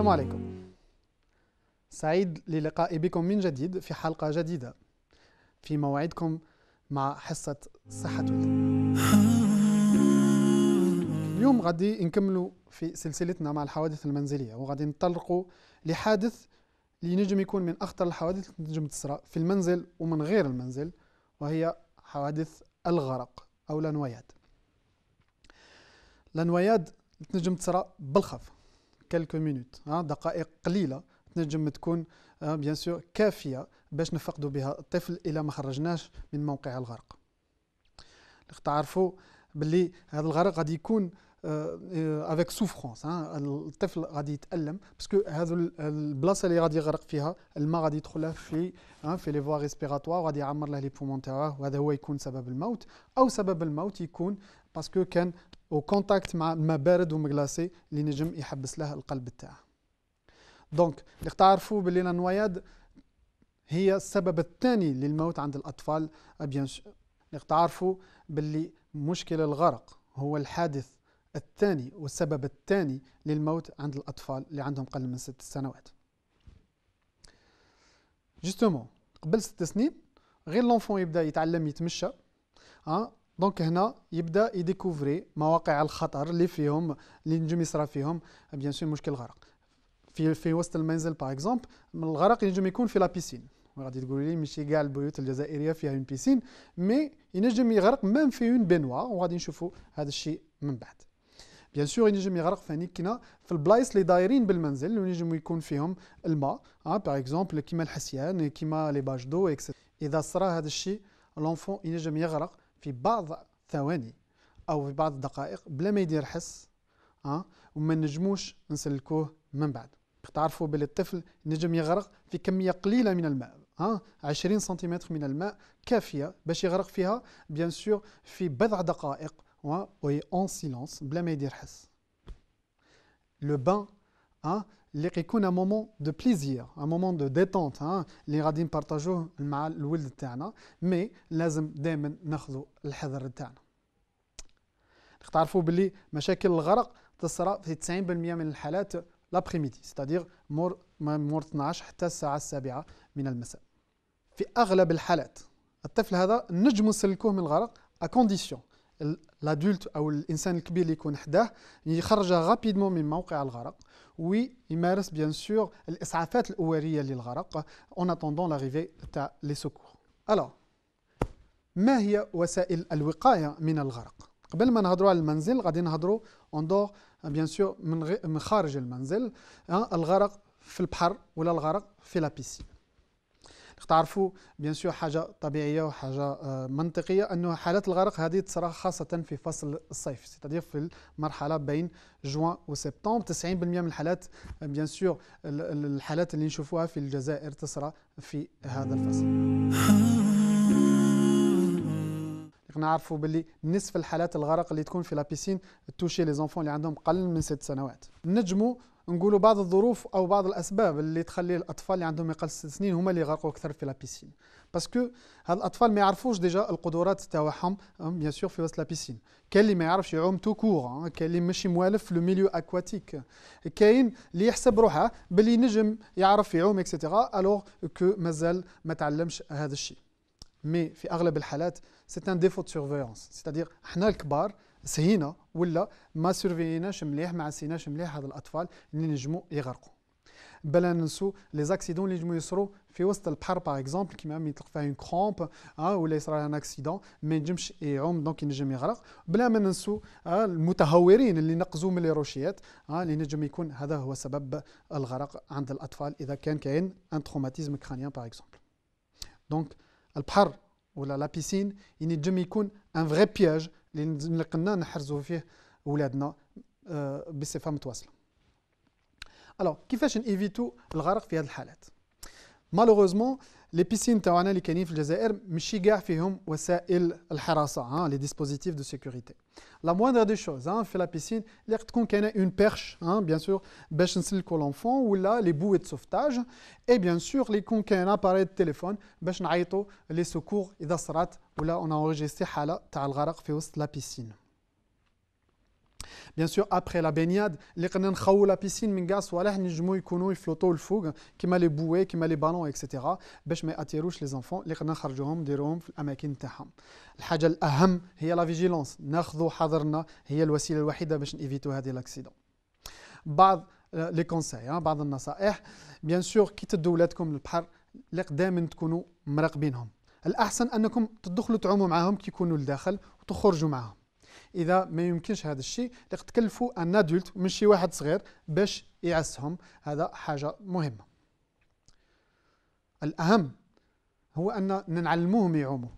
السلام عليكم. سعيد للقائي بكم من جديد في حلقة جديدة في موعدكم مع حصة صحة ولد. اليوم غادي نكملوا في سلسلتنا مع الحوادث المنزلية، وغادي نطلقوا لحادث اللي نجم يكون من أخطر الحوادث اللي نجم تصرى في المنزل ومن غير المنزل، وهي حوادث الغرق أو لانوياد. لانوياد تنجم تصرى بالخف كالكو مينوت، دقائق قليلة تنجم تكون بيان سور كافية باش نفقدوا بها الطفل إلى ما خرجناش من موقع الغرق. تعرفوا باللي هذا الغرق غادي يكون افيك سوفرونس، الطفل غادي يتألم باسكو هذو البلاصه اللي غادي يغرق فيها الماء غادي يدخل في لي فوا ريسبيراتوار وغادي يعمر له لي بومون تاعه، وهذا هو يكون سبب الموت. او سبب الموت يكون باسكو كان او كونتاكت مع ماء بارد ومغلاسي اللي نجم يحبس له القلب تاعه. دونك اللي تعرفوا باللي لانوياد هي السبب الثاني للموت عند الاطفال. بيان سور اللي تعرفوا باللي مشكل الغرق هو الحادث الثاني والسبب الثاني للموت عند الأطفال اللي عندهم قل من 6 سنوات. جوستومون قبل 6 سنين غير لونفون يبدا يتعلم يتمشى، دونك هنا يبدا يديكوفري مواقع الخطر اللي فيهم اللي نجم يصرى فيهم بيان سور مشكل الغرق. في وسط المنزل باغ اكزومبل الغرق ينجم يكون في لا بيسين، وغادي تقولوا لي ماشي كاع البيوت الجزائريه فيها اون بيسين، مي ينجم يغرق ميم في اون بينوا، وغادي نشوفوا هذا الشيء من بعد. بيان سور ينجم يغرق فاني كنا في البلايص اللي دايرين بالمنزل وينجم يكون فيهم الماء، باغ اكزومبل كيما الحسيان كيما لي باج دو اكسترا. اذا صرا هذا الشيء لونفون ينجم يغرق في بعض ثواني او في بعض الدقائق بلا ما يدير حس، وما نجموش نسلكوه من بعد. تعرفوا بلي الطفل نجم يغرق في كميه قليله من الماء، 20 سنتيمتر من الماء كافيه باش يغرق فيها بيان سور في بضع دقائق وي اون سيلونس بلا ما يدير حس. لو بان اللي يكون ان مومون دو بليزير، ان مومون دو ديتونت اللي غادي نبارطاجوه مع الولد تاعنا، مي لازم دائما ناخذوا الحذر تاعنا. تعرفوا باللي مشاكل الغرق تصرى في 90% من الحالات لابريميدي، ستادير مور 12 حتى الساعه 7 من المساء. في اغلب الحالات الطفل هذا نجم نسلكوه من الغرق اكونديسيون الادولت او الانسان الكبير اللي يكون حداه يخرجه رابيدمون من موقع الغرق ويمارس بيان سور الاسعافات الاوليه للغرق اون اتوندون لاريفي تاع لي سوكور. الوغ ما هي وسائل الوقايه من الغرق؟ قبل ما نهضروا على المنزل غادي نهضروا اون دور بيان سور من خارج المنزل، الغرق في البحر ولا الغرق في لا بيسين. تعرفوا بيان سور حاجه طبيعيه وحاجه منطقيه انه حالات الغرق هذه تصرى خاصه في فصل الصيف، ستادير في المرحله بين جوان وسبتمبر. 90% من الحالات بيان سور الحالات اللي نشوفوها في الجزائر تصرى في هذا الفصل. نعرفوا باللي نصف الحالات الغرق اللي تكون في لا بيسين توشي لي زونفون اللي عندهم قل من 6 سنوات. نجموا نقولوا بعض الظروف او بعض الاسباب اللي تخلي الاطفال اللي عندهم يقل 6 سنين هما اللي يغرقوا اكثر في لا بيسين، باسكو هاد الاطفال ما يعرفوش ديجا القدرات تاعهم بيان سور في وسط لا بيسين. كاين اللي ما يعرفش يعوم تو كور، كاين اللي ماشي موالف في لو ميليو اكواتيك، كاين اللي يحسب روحه باللي نجم يعرف يعوم اكسيتيرا الوغ كو مازال ما تعلمش هذا الشيء. مي في اغلب الحالات سي ان ديفو دو سيرفيونس، ستادير احنا الكبار سهينا ولا ما سيرفيناش مليح، ما عسيناش مليح هاد الاطفال اللي نجموا يغرقوا. بلا ننسوا لي زاكسيدون اللي نجموا يصروا في وسط البحر باغ اكزومبل كيما يطلق فيها اون كرومب ولا يصرى له ان اكسيدون ما ينجمش يعوم دونك ينجم يغرق. بلا ما ننسوا المتهورين اللي نقزوا من لي روشيات اللي نجم يكون هذا هو سبب الغرق عند الاطفال اذا كان كاين ان تروماتيزم كرانيان باغ اكزومبل. دونك البحر ولا لا بيسين ينجم يكون ان فري بياج اللي قلنا نحرزوا فيه ولادنا بصفه متواصله. الوغ كيفاش نيفيتو الغرق في هذه الحالات؟ مالوغوزمون لي بيسين تاعنا اللي كاينين في الجزائر ماشي كاع فيهم وسائل الحراسه، لي ديسبوزيتيف دو سيكوريتي. لا موندر دي شوز في لا بيسين اللي تكون كاينه اون بيرش بيان سور باش نسلكوا لونفون، ولا لي بوي دو سوفتاج، اي بيان سور اللي يكون كاين اباري دو تليفون باش نعيطوا لي سوكور اذا صرات ولا اون انريجستري حاله تاع الغرق في وسط لا بيسين. بيان سور ابري لا بينياد اللي قلنا نخوو لا بيسين من كاع صوالح نجمو يكونوا يفلوطوا الفوق كيما لي بوي كيما لي بالون اكسيتيرا باش ما ياتيروش لي زونفون اللي قلنا نخرجوهم نديروهم في الاماكن تاعهم. الحاجه الاهم هي لا فيجيلونس، ناخذوا حذرنا، هي الوسيله الوحيده باش نيفيتو هذه لاكسيدون. بعض لي كونساي، بعض النصائح بيان سور كي تدوا ولادكم للبحر دائما تكونوا مراقبينهم. الاحسن انكم تدخلوا تعوموا معاهم كي يكونوا لداخل وتخرجوا معاهم. اذا ما يمكنش هذا الشيء تكلفوا ان ادولت مش شي واحد صغير باش يعسهم، هذا حاجه مهمه. الاهم هو ان نعلموهم يعوموا.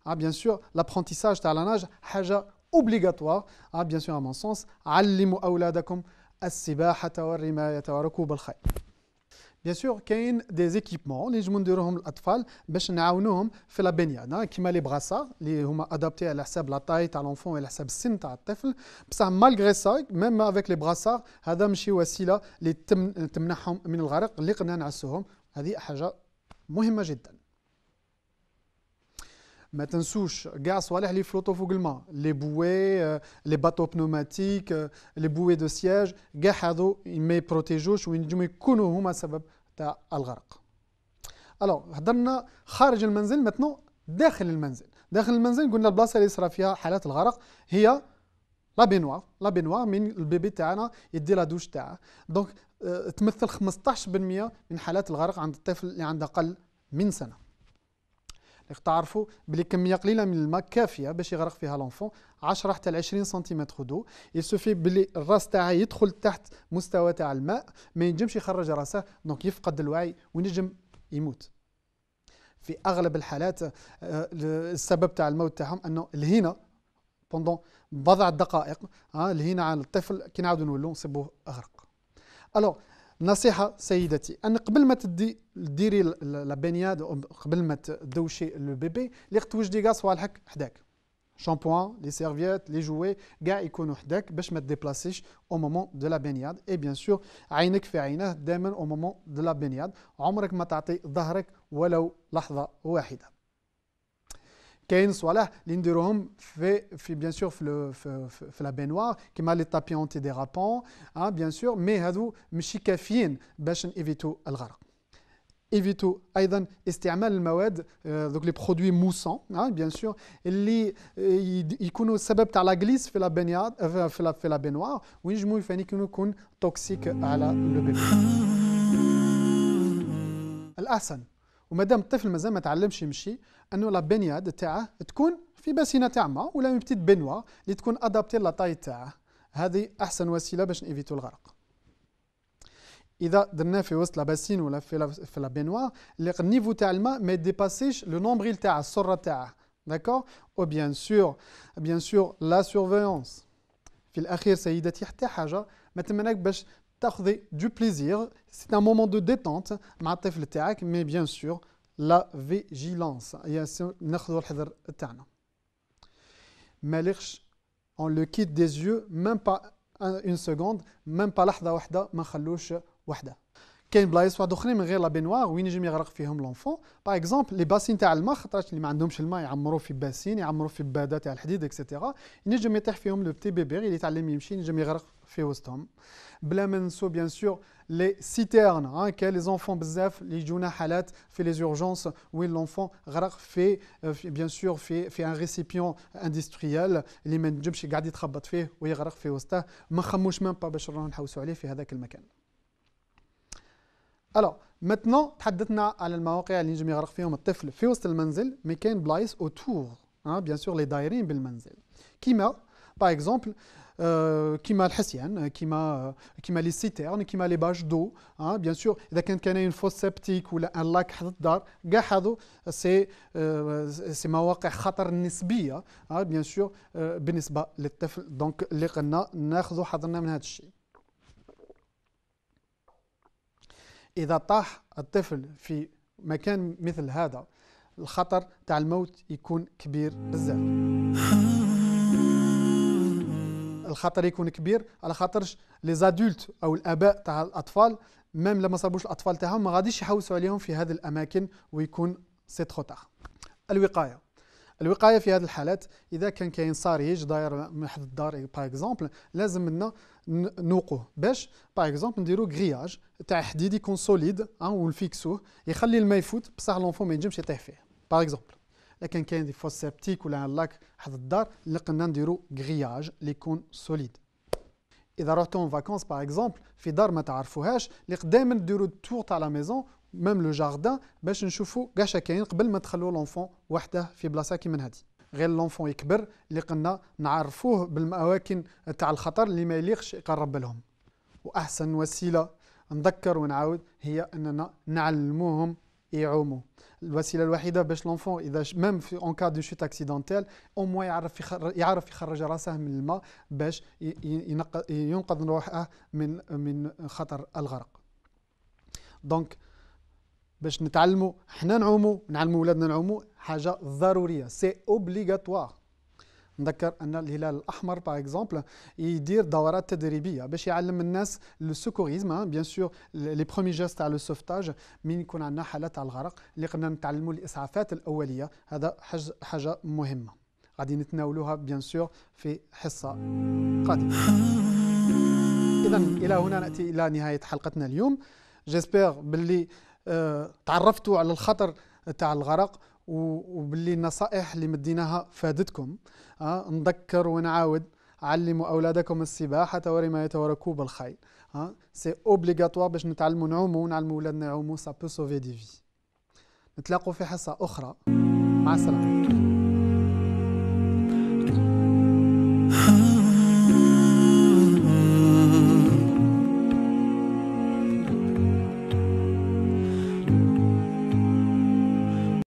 بيان سور لابرونتيساج تاع لا ناج حاجه اوبليغاتوار. بيان سور ا مون سونس علموا اولادكم السباحه والرمايه وركوب الخيل. بيان سور كاين دي زيكيبمون اللي نجمو نديروهم للاطفال باش نعاونوهم في لا بينياد، كيما لي بغاسار اللي هما ادابتي على حساب لا طاي تاع لونفون وعلى حساب السن تاع الطفل. بصح مالغري سا ميم افيك لي بغاسار هذا ماشي وسيله اللي تمنعهم من الغرق اللي قلنا نعسوهم، هذه حاجه مهمه جدا. ما تنسوش كاع صوالح اللي يفلوطوا فوق الماء، لي بوي، لي باتو بنوماتيك، لي بوي دو سياج، كاع هذو ما يبروتيجوش وينجموا يكونوا هما سبب تاع الغرق. الوغ هضرنا خارج المنزل، متنو داخل المنزل. داخل المنزل قلنا البلاصه اللي يصرى فيها حالات الغرق هي لا بينوار. لا بينوار من البيبي تاعنا يدي لا دوش تاعه، دونك تمثل 15% من حالات الغرق عند الطفل اللي عنده اقل من سنه. تعرفوا بلي كميه قليله من الماء كافيه باش يغرق فيها لونفون، 10 حتى ل 20 سنتيمتر دو. يسوفي بلي الراس تاعه يدخل تحت مستوى تاع الماء، ما ينجمش يخرج راسه، دونك يفقد الوعي ونجم يموت. في اغلب الحالات السبب تاع الموت تاعهم انه الهنا بوندون بضع دقائق، الهنا على الطفل كي نعاودوا نولوا نصيبوه اغرق. الوغ نصيحة سيدتي أن قبل ما ديري لا بينياد، قبل ما تدوشي لو بيبي اللي توجدي كاع صوالحك حداك، شامبوان، لي سيرفيات، لي جوي كاع يكونوا حداك باش ما تديبلاسيش او مومون دو لا بينياد. اي بيان سور عينك في عينه دائما او مومون دو لا بينياد، عمرك ما تعطي ظهرك ولو لحظة واحدة. كاين صوالح اللي نديروهم في بيان سور في لا بينوار كيما لي طابي اونتي ديرابون، بيان سور، مي هادو ماشي كافيين باش نيفيتو الغرق. ايفيتو ايضا استعمال المواد دوك لي برودوي موسون، بيان سور، اللي يكونوا السبب تاع لا غليس في لا بينياد في لا بينوار، وينجموا ثاني يكون توكسيك على لو بيبي. الاحسن ومادام الطفل مازال ما تعلمش يمشي انه لا بينياد تاعه تكون في باسينه تاع ماء ولا اون بتيت بينوا اللي تكون ادابتي لا طاي تاعه، هذه احسن وسيله باش نيفيتو الغرق. اذا درناه في وسط لا باسين ولا في لا بينوا اللي النيفو تاع الماء ما يديباسيش لو نومبريل تاعه، السره تاعه، داكور. و بيان سور لا سورفيونس. في الاخير سيدتي حتى حاجه ما تمنعك باش تاخذي دو بليزير، سي ان مومون دو ديتونت مع الطفل تاعك، مي بيان سور لا فيجيلانس، ناخذوا الحذر تاعنا. مالغش اون لو كيت دي زيو ميم با اون سكوند، ميم با لحظه واحده ما نخلوش وحده. كاين بلايص واحد اخرين من غير لا بينوار وين ينجم يغرق فيهم لونفون، باغ اكزومبل لي باسين تاع الماء، خاطرش اللي ما عندهمش الماء يعمروا في باسين، يعمروا في باده تاع الحديد اكسيتيرا، ينجم يطيح فيهم لو بتي بيبي اللي يتعلم يمشي، ينجم يغرق في وسطهم. بلا ما ننسو بيان سور لي سيتيرن، كاين لي زونفون بزاف اللي يجونا حالات في لي زورجونس وين لونفون غرق في بيان سور في ان ريسيبيون اندستريال اللي ما نجمش قاعد يتخبط فيه ويغرق في وسطه، ما نخموش ميم با باش نروحو نحوسوا عليه في هذاك المكان. الو ماتنون تحدثنا على المواقع اللي ينجم يغرق فيهم الطفل في وسط المنزل، مي كاين بلايص اوتور، بيان سور لي دايرين بالمنزل، كيما باغ اكزومبل كيما الحسيان، كيما لي سيتيرن، كيما لي باج دو، بيان سور اذا كان كاين فوس سيبتيك ولا ان لاك حدا الدار، كاع هذو سي مواقع خطر نسبيه، بيان سور بالنسبه للطفل، دونك اللي قلنا ناخذوا حذرنا من هذا الشيء. إذا طاح الطفل في مكان مثل هذا الخطر تاع الموت يكون كبير بزاف. الخطر يكون كبير على خاطرش لي زادولت أو الآباء تاع الأطفال ميم لما صابوش الأطفال تاعهم ما غاديش يحوسوا عليهم في هذه الأماكن ويكون سي ترو تار. الوقاية. الوقايه في هذه الحالات اذا كان كاين صريج داير من حد الدار باغ اكزومبل لازم لنا نوقوه باش باغ اكزومبل نديرو غرياج تاع حديد يكون سوليد ونفيكسوه يخلي الماء يفوت بصح لونفون ما ينجمش يطيح فيه باغ اكزومبل. لكن كاين دي فوس سيبتيك ولا لاك حد الدار اللي قلنا نديرو غرياج اللي يكون سوليد. اذا رحتوا اون فاكونس باغ اكزومبل في دار ما تعرفوهاش اللي قداما نديرو التور تاع لا ميزون ميم لو جاردان باش نشوفوا كاع كاين قبل ما تخلوا لونفون وحده في بلاصه كيما هذه. غير لونفون يكبر اللي قلنا نعرفوه بالاماكن تاع الخطر اللي ما يليقش يقرب لهم. واحسن وسيله نذكر ونعاود هي اننا نعلموهم يعوموا. الوسيله الوحيده باش لونفون اذا ميم في اون كا دو شوت اكسيدونتيل او موا يعرف يخرج راسه من الماء باش ينقذ روحه من خطر الغرق. دونك باش نتعلموا حنا نعوموا نعلموا ولادنا نعوموا حاجه ضروريه سي اوبليغاتوار. نذكر ان الهلال الاحمر باغ اكزومبل يدير دورات تدريبيه باش يعلم الناس لو سيكوريزم بيان سور لي برومي جيست تاع لو سوفتاج من يكون عندنا حالات تاع الغرق اللي قلنا نتعلموا الاسعافات الاوليه. هذا حاجه مهمه غادي نتناولوها بيان سور في حصه قادمه. اذا الى هنا ناتي الى نهايه حلقتنا اليوم. جيسبر باللي تعرفتوا على الخطر تاع الغرق وباللي النصائح اللي مديناها فادتكم. نذكر ونعاود علموا اولادكم السباحه ورمايه وركوب الخيل. سي اوبليغاتوار باش نتعلموا نعوموا ونعلموا اولادنا يعوموا. سا بو سوفي دي في. نتلاقوا في حصه اخرى. مع السلامه.